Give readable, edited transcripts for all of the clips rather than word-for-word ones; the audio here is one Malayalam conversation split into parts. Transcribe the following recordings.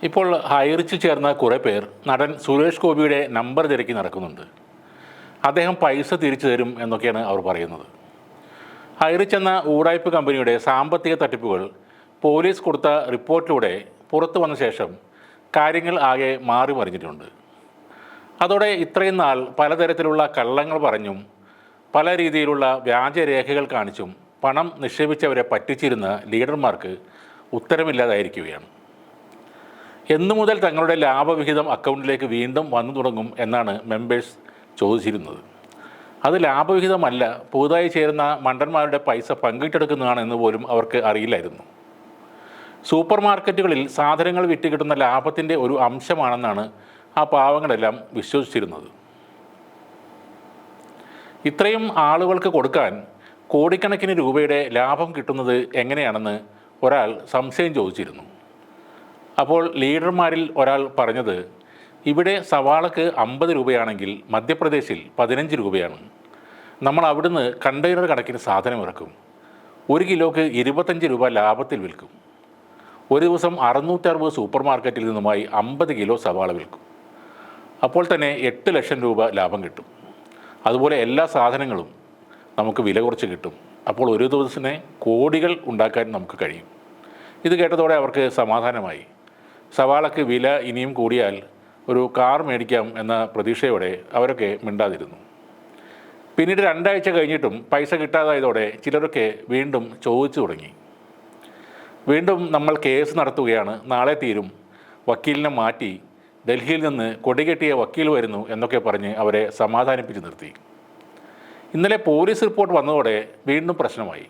ഇപ്പോൾ ഹൈറിച്ച് ചേർന്ന കുറേ പേർ നടൻ സുരേഷ് ഗോപിയുടെ നമ്പർ തിരക്കി നടക്കുന്നുണ്ട്. അദ്ദേഹം പൈസ തിരിച്ചു തരും എന്നൊക്കെയാണ് അവർ പറയുന്നത്. ഹൈറിച്ച് എന്ന ഊടായ്പ കമ്പനിയുടെ സാമ്പത്തിക തട്ടിപ്പുകൾ പോലീസ് കൊടുത്ത റിപ്പോർട്ടിലൂടെ പുറത്തു വന്ന ശേഷം കാര്യങ്ങൾ ആകെ മാറി മറിഞ്ഞിട്ടുണ്ട്. അതോടെ ഇത്രയും നാൾ പലതരത്തിലുള്ള കള്ളങ്ങൾ പറഞ്ഞും പല രീതിയിലുള്ള വ്യാജരേഖകൾ കാണിച്ചും പണം നിക്ഷേപിച്ചവരെ പറ്റിച്ചിരുന്ന ലീഡർമാർക്ക് ഉത്തരമില്ലാതായിരിക്കുകയാണ്. എന്നു മുതൽ തങ്ങളുടെ ലാഭവിഹിതം അക്കൗണ്ടിലേക്ക് വീണ്ടും വന്നു തുടങ്ങും എന്നാണ് മെമ്പേഴ്സ് ചോദിച്ചിരുന്നത്. അത് ലാഭവിഹിതമല്ല, പുതുതായി ചേരുന്ന മണ്ടന്മാരുടെ പൈസ പങ്കിട്ടെടുക്കുന്നതാണ് എന്ന് പോലും അവർക്ക് അറിയില്ലായിരുന്നു. സൂപ്പർ മാർക്കറ്റുകളിൽ സാധനങ്ങൾ വിറ്റ് കിട്ടുന്ന ലാഭത്തിൻ്റെ ഒരു അംശമാണെന്നാണ് ആ പാവങ്ങളെല്ലാം വിശ്വസിച്ചിരുന്നത്. ഇത്രയും ആളുകൾക്ക് കൊടുക്കാൻ കോടിക്കണക്കിന് രൂപയുടെ ലാഭം കിട്ടുന്നത് എങ്ങനെയാണെന്ന് ഒരാൾ സംശയം ചോദിച്ചിരുന്നു. അപ്പോൾ ലീഡർമാരിൽ ഒരാൾ പറഞ്ഞത്, ഇവിടെ സവാളക്ക് 50 രൂപയാണെങ്കിൽ മധ്യപ്രദേശിൽ 15 രൂപയാണ്. നമ്മൾ അവിടുന്ന് കണ്ടെയ്നർ കണക്കിന് സാധനം ഇറക്കും. 1 കിലോക്ക് 25 രൂപ ലാഭത്തിൽ വിൽക്കും. ഒരു ദിവസം 660 സൂപ്പർ മാർക്കറ്റിൽ നിന്നുമായി 50 കിലോ സവാള വിൽക്കും. അപ്പോൾ തന്നെ 8 ലക്ഷം രൂപ ലാഭം കിട്ടും. അതുപോലെ എല്ലാ സാധനങ്ങളും നമുക്ക് വില കുറച്ച് കിട്ടും. അപ്പോൾ ഒരു ദിവസത്തിന് കോടികൾ ഉണ്ടാക്കാൻ നമുക്ക് കഴിയും. ഇത് കേട്ടതോടെ അവർക്ക് സമാധാനമായി. സവാളക്ക് വില ഇനിയും കൂടിയാൽ ഒരു കാർ മേടിക്കാം എന്ന പ്രതീക്ഷയോടെ അവരൊക്കെ മിണ്ടാതിരുന്നു. പിന്നീട് 2 ആഴ്ച കഴിഞ്ഞിട്ടും പൈസ കിട്ടാതായതോടെ ചിലരൊക്കെ വീണ്ടും ചോദിച്ചു തുടങ്ങി. വീണ്ടും നമ്മൾ കേസ് നടത്തുകയാണ്, നാളെ തീരും, വക്കീലിനെ മാറ്റി, ഡൽഹിയിൽ നിന്ന് കൊടികെട്ടിയ വക്കീൽ വരുന്നു എന്നൊക്കെ പറഞ്ഞ് അവരെ സമാധാനിപ്പിച്ച് നിർത്തി. ഇന്നലെ പോലീസ് റിപ്പോർട്ട് വന്നതോടെ വീണ്ടും പ്രശ്നമായി.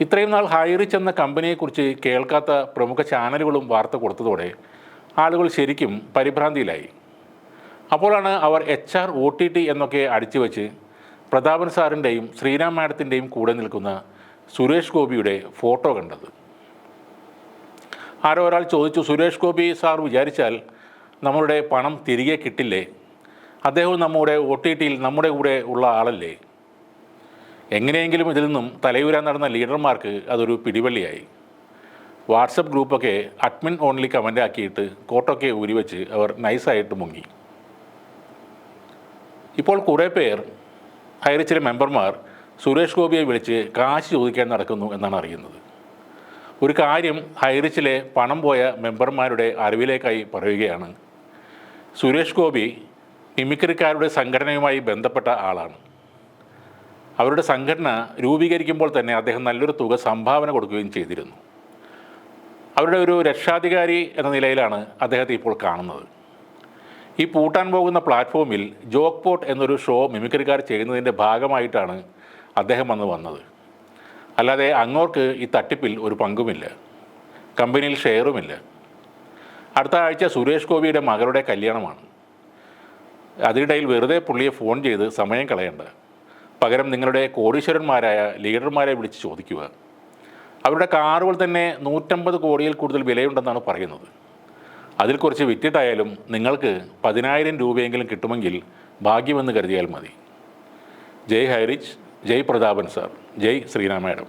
ഇത്രയും നാൾ ഹൈറിച്ച് എന്ന കമ്പനിയെക്കുറിച്ച് കേൾക്കാത്ത പ്രമുഖ ചാനലുകളും വാർത്ത കൊടുത്തതോടെ ആളുകൾ ശരിക്കും പരിഭ്രാന്തിയിലായി. അപ്പോഴാണ് അവർ HR OTT എന്നൊക്കെ അടിച്ചു വച്ച് പ്രതാപൻ സാറിൻ്റെയും ശ്രീരാം മാഡത്തിൻ്റെയും കൂടെ നിൽക്കുന്ന സുരേഷ് ഗോപിയുടെ ഫോട്ടോ കണ്ടത്. ആരോ ഒരാൾ ചോദിച്ചു, സുരേഷ് ഗോപി സാർ വിചാരിച്ചാൽ നമ്മളുടെ പണം തിരികെ കിട്ടില്ലേ? അദ്ദേഹം നമ്മുടെ OTTയിൽ നമ്മുടെ കൂടെ ഉള്ള ആളല്ലേ? എങ്ങനെയെങ്കിലും ഇതിൽ നിന്നും തലയൂരാൻ നടന്ന ലീഡർമാർക്ക് അതൊരു പിടിവള്ളിയായി. വാട്സപ്പ് ഗ്രൂപ്പൊക്കെ അഡ്മിൻ ഓൺലി കമൻ്റ് ആക്കിയിട്ട് കോട്ടൊക്കെ ഊരിവെച്ച് അവർ നൈസായിട്ട് മുങ്ങി. ഇപ്പോൾ കുറേ പേർ ഹൈറിച്ചിലെ മെമ്പർമാർ സുരേഷ് ഗോപിയെ വിളിച്ച് കാശ് ചോദിക്കാൻ നടക്കുന്നു എന്നാണ് അറിയുന്നത്. ഒരു കാര്യം ഹൈറിച്ചിലെ പണം പോയ മെമ്പർമാരുടെ അറിവിലേക്കായി പറയുകയാണ്. സുരേഷ് ഗോപി മിമിക്രിക്കാരുടെ സംഘടനയുമായി ബന്ധപ്പെട്ട ആളാണ്. അവരുടെ സംഘടന രൂപീകരിക്കുമ്പോൾ തന്നെ അദ്ദേഹം നല്ലൊരു തുക സംഭാവന കൊടുക്കുകയും ചെയ്തിരുന്നു. അവരുടെ ഒരു രക്ഷാധികാരി എന്ന നിലയിലാണ് അദ്ദേഹത്തെ ഇപ്പോൾ കാണുന്നത്. ഈ പൂട്ടാൻ പോകുന്ന പ്ലാറ്റ്ഫോമിൽ ജോക്ക് പോട്ട് എന്നൊരു ഷോ മിമിക്രിക്കാർ ചെയ്യുന്നതിൻ്റെ ഭാഗമായിട്ടാണ് അദ്ദേഹം വന്നത്. അല്ലാതെ അങ്ങോർക്ക് ഈ തട്ടിപ്പിൽ ഒരു പങ്കുമില്ല, കമ്പനിയിൽ ഷെയറുമില്ല. അടുത്ത ആഴ്ച സുരേഷ് ഗോപിയുടെ മകളുടെ കല്യാണമാണ്. അതിനിടയിൽ വെറുതെ പുള്ളിയെ ഫോൺ ചെയ്ത് സമയം കളയണ്ട. പകരം നിങ്ങളുടെ കോടീശ്വരന്മാരായ ലീഡർമാരെ വിളിച്ച് ചോദിക്കുക. അവരുടെ കാറുകൾ തന്നെ 150 കോടിയിൽ കൂടുതൽ വിലയുണ്ടെന്നാണ് പറയുന്നത്. അതിൽ കുറച്ച് വിറ്റിട്ടായാലും നിങ്ങൾക്ക് 10,000 രൂപയെങ്കിലും കിട്ടുമെങ്കിൽ ഭാഗ്യമെന്ന് കരുതിയാൽ മതി. ജയ് ഹൈറിച്ച്, ജയ് പ്രതാപൻ സാർ, ജയ് ശ്രീരാം മാഡം.